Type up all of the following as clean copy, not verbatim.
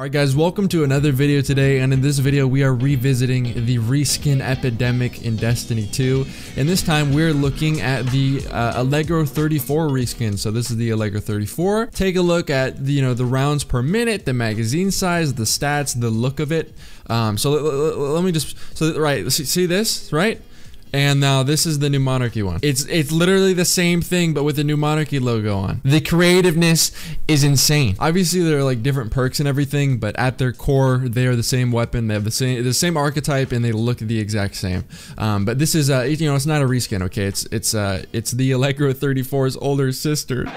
Alright guys, welcome to another video today, and in this video we are revisiting the reskin epidemic in Destiny 2, and this time we're looking at the Allegro 34 reskin. So this is the Allegro 34. Take a look at the, the rounds per minute, the magazine size, the stats, the look of it. So let me just, right, see this, right? And now this is the new Monarchy one. It's literally the same thing, but with the new Monarchy logo on. The creativeness is insane. Obviously, there are like different perks and everything, but at their core, they are the same weapon. They have the same archetype, and they look the exact same. But this is, it's not a reskin, okay? It's the Allegro 34's older sister.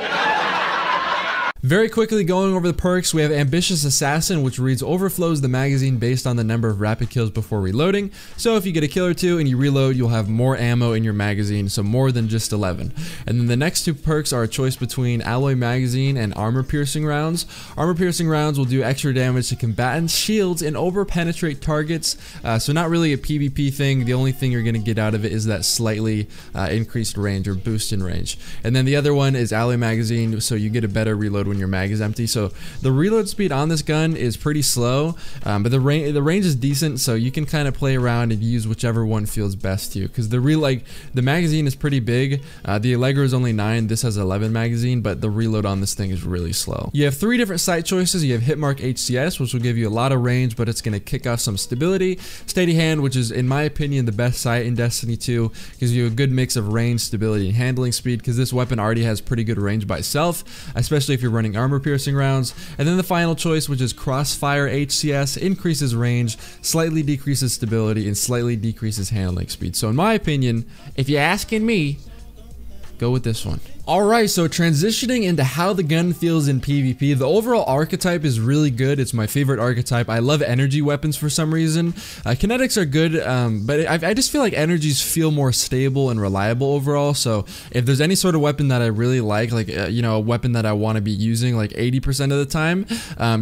Very quickly going over the perks, we have Ambitious Assassin, which reads overflows the magazine based on the number of rapid kills before reloading. So if you get a kill or two and you reload, you'll have more ammo in your magazine, so more than just 11. And then the next two perks are a choice between Alloy Magazine and Armor Piercing Rounds. Armor Piercing Rounds will do extra damage to combatants, shields, and over-penetrate targets. So not really a PvP thing. The only thing you're going to get out of it is that slightly increased range or boost in range. And then the other one is Alloy Magazine, so you get a better reload when your mag is empty. So the reload speed on this gun is pretty slow, but the range is decent, so you can kind of play around and use whichever one feels best to you, because the magazine is pretty big. The Allegro is only 9, this has 11 magazine, but the reload on this thing is really slow. You have 3 different sight choices. You have Hitmark HCS, which will give you a lot of range, but it's going to kick off some stability. Steady Hand, which is in my opinion the best sight in Destiny 2, gives you a good mix of range, stability, and handling speed, because this weapon already has pretty good range by itself, especially if you're running Armor Piercing Rounds. And then the final choice, which is Crossfire HCS, increases range, slightly decreases stability, and slightly decreases handling speed. So in my opinion, if you're asking me, go with this one. Alright, so transitioning into how the gun feels in PvP, the overall archetype is really good. It's my favorite archetype. I love energy weapons for some reason. Kinetics are good, but I just feel like energies feel more stable and reliable overall. So if there's any sort of weapon that I really like a weapon that I want to be using like 80% of the time,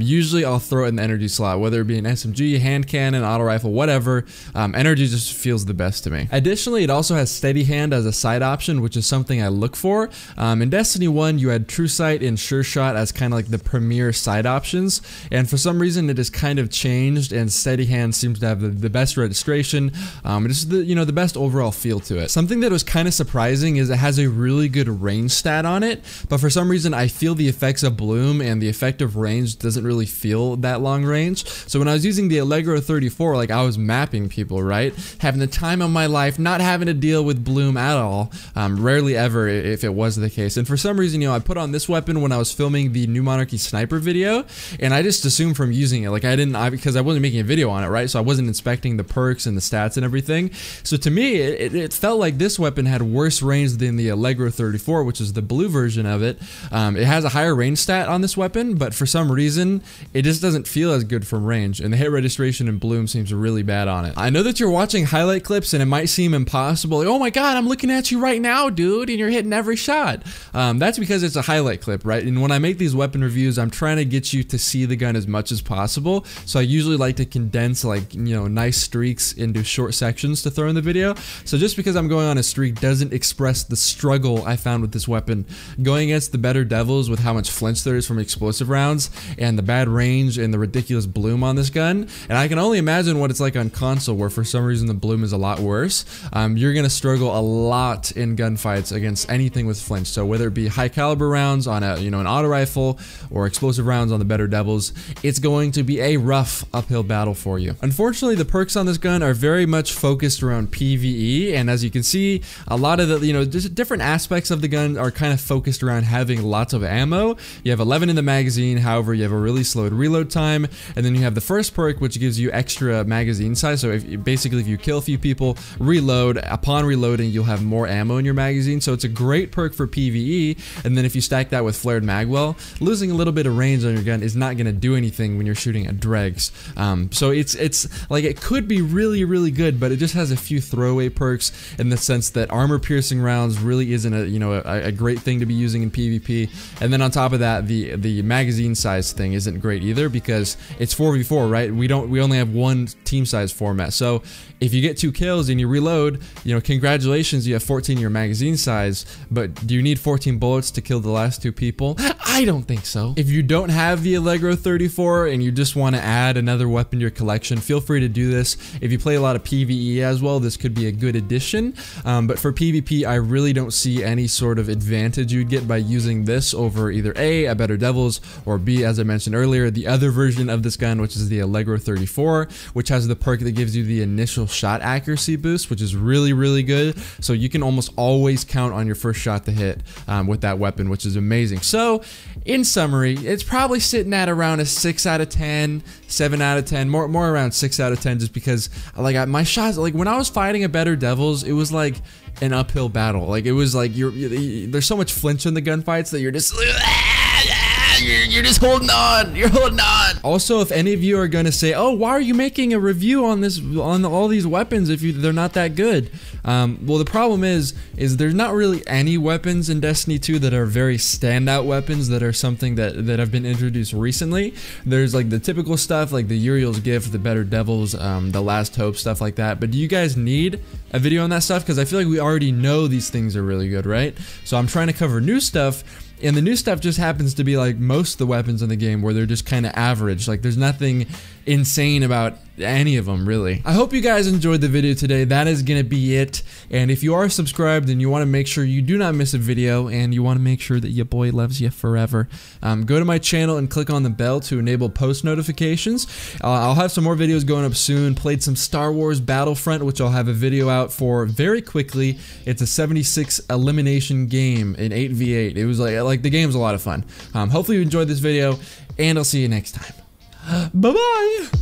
usually I'll throw it in the energy slot, whether it be an SMG, hand cannon, auto rifle, whatever. Energy just feels the best to me. Additionally, it also has Steady Hand as a side option, which is something I look for. In Destiny 1, you had True Sight and Sure Shot as kind of like the premier side options, and for some reason it has kind of changed, and Steady Hand seems to have the best registration, just the best overall feel to it. Something that was kind of surprising is it has a really good range stat on it, but for some reason I feel the effects of Bloom and the effective range doesn't really feel that long range. So when I was using the Allegro 34, like I was mapping people, right? Having the time of my life, not having to deal with Bloom at all, rarely ever if it was the case. And for some reason, I put on this weapon when I was filming the new Monarchy sniper video, and I just assumed from using it, like because I wasn't making a video on it, right? So I wasn't inspecting the perks and the stats and everything. So to me, it felt like this weapon had worse range than the Allegro 34, which is the blue version of it. It has a higher range stat on this weapon, but for some reason, it just doesn't feel as good from range, and the hit registration in Bloom seems really bad on it. I know that you're watching highlight clips, and it might seem impossible. Like, oh my god, I'm looking at you right now, dude, and you're hitting every shot. That's because it's a highlight clip, right? And when I make these weapon reviews, I'm trying to get you to see the gun as much as possible. So I usually like to condense nice streaks into short sections to throw in the video. So just because I'm going on a streak doesn't express the struggle I found with this weapon. Going against the better devils with how much flinch there is from explosive rounds and the bad range and the ridiculous bloom on this gun. And I can only imagine what it's like on console, where for some reason the bloom is a lot worse. You're going to struggle a lot in gunfights against anything with flinch. So whether it be high caliber rounds on an auto rifle or explosive rounds on the better devils, it's going to be a rough uphill battle for you. Unfortunately, the perks on this gun are very much focused around PvE, and as you can see, a lot of the just different aspects of the gun are kind of focused around having lots of ammo. You have 11 in the magazine, however you have a really slow reload time, and then you have the first perk, which gives you extra magazine size. So if you kill a few people, reload, upon reloading you'll have more ammo in your magazine. So it's a great perk for PvE. And then if you stack that with flared magwell, losing a little bit of range on your gun is not going to do anything when you're shooting at dregs. So it's like, it could be really, really good, but it just has a few throwaway perks in the sense that armor piercing rounds really isn't a great thing to be using in PvP. And then on top of that, the magazine size thing isn't great either, because it's 4v4, right? We only have one team size format. So if you get 2 kills and you reload, congratulations, you have 14 in your magazine size, but do you need 14 bullets to kill the last 2 people? I don't think so. If you don't have the Allegro 34 and you just want to add another weapon to your collection, feel free to do this. If you play a lot of PvE as well, this could be a good addition. But for PvP, I really don't see any sort of advantage you'd get by using this over either A better Devils, or B, as I mentioned earlier, the other version of this gun, which is the Allegro 34, which has the perk that gives you the initial shot accuracy boost, which is really, really good. So you can almost always count on your first shot to hit with that weapon, which is amazing. So in summary, it's probably sitting at around a 6 out of 10, 7 out of 10, more around 6 out of 10, just because like my shots, like when I was fighting a better Devils, it was like an uphill battle. Like it was like there's so much flinch in the gunfights that you're just you're just holding on. You're holding on. Also, if any of you are gonna say, "Oh, why are you making a review on this, on all these weapons if they're not that good?" Well, the problem is there's not really any weapons in Destiny 2 that are very standout weapons that are something that have been introduced recently. There's like the typical stuff like the Uriel's Gift, the Better Devils, the Last Hope, stuff like that. But do you guys need a video on that stuff? Because I feel like we already know these things are really good, right? So I'm trying to cover new stuff. And the new stuff just happens to be like most of the weapons in the game where they're just kind of average. Like there's nothing insane about any of them, really. I hope you guys enjoyed the video today. That is gonna be it. And if you are subscribed and you want to make sure you do not miss a video and you want to make sure that your boy loves you forever, go to my channel and click on the bell to enable post notifications. I'll have some more videos going up soon. Played some Star Wars Battlefront, which I'll have a video out for very quickly. It's a 76 elimination game in 8v8. It was like the game's a lot of fun. Hopefully you enjoyed this video, and I'll see you next time. Bye-bye!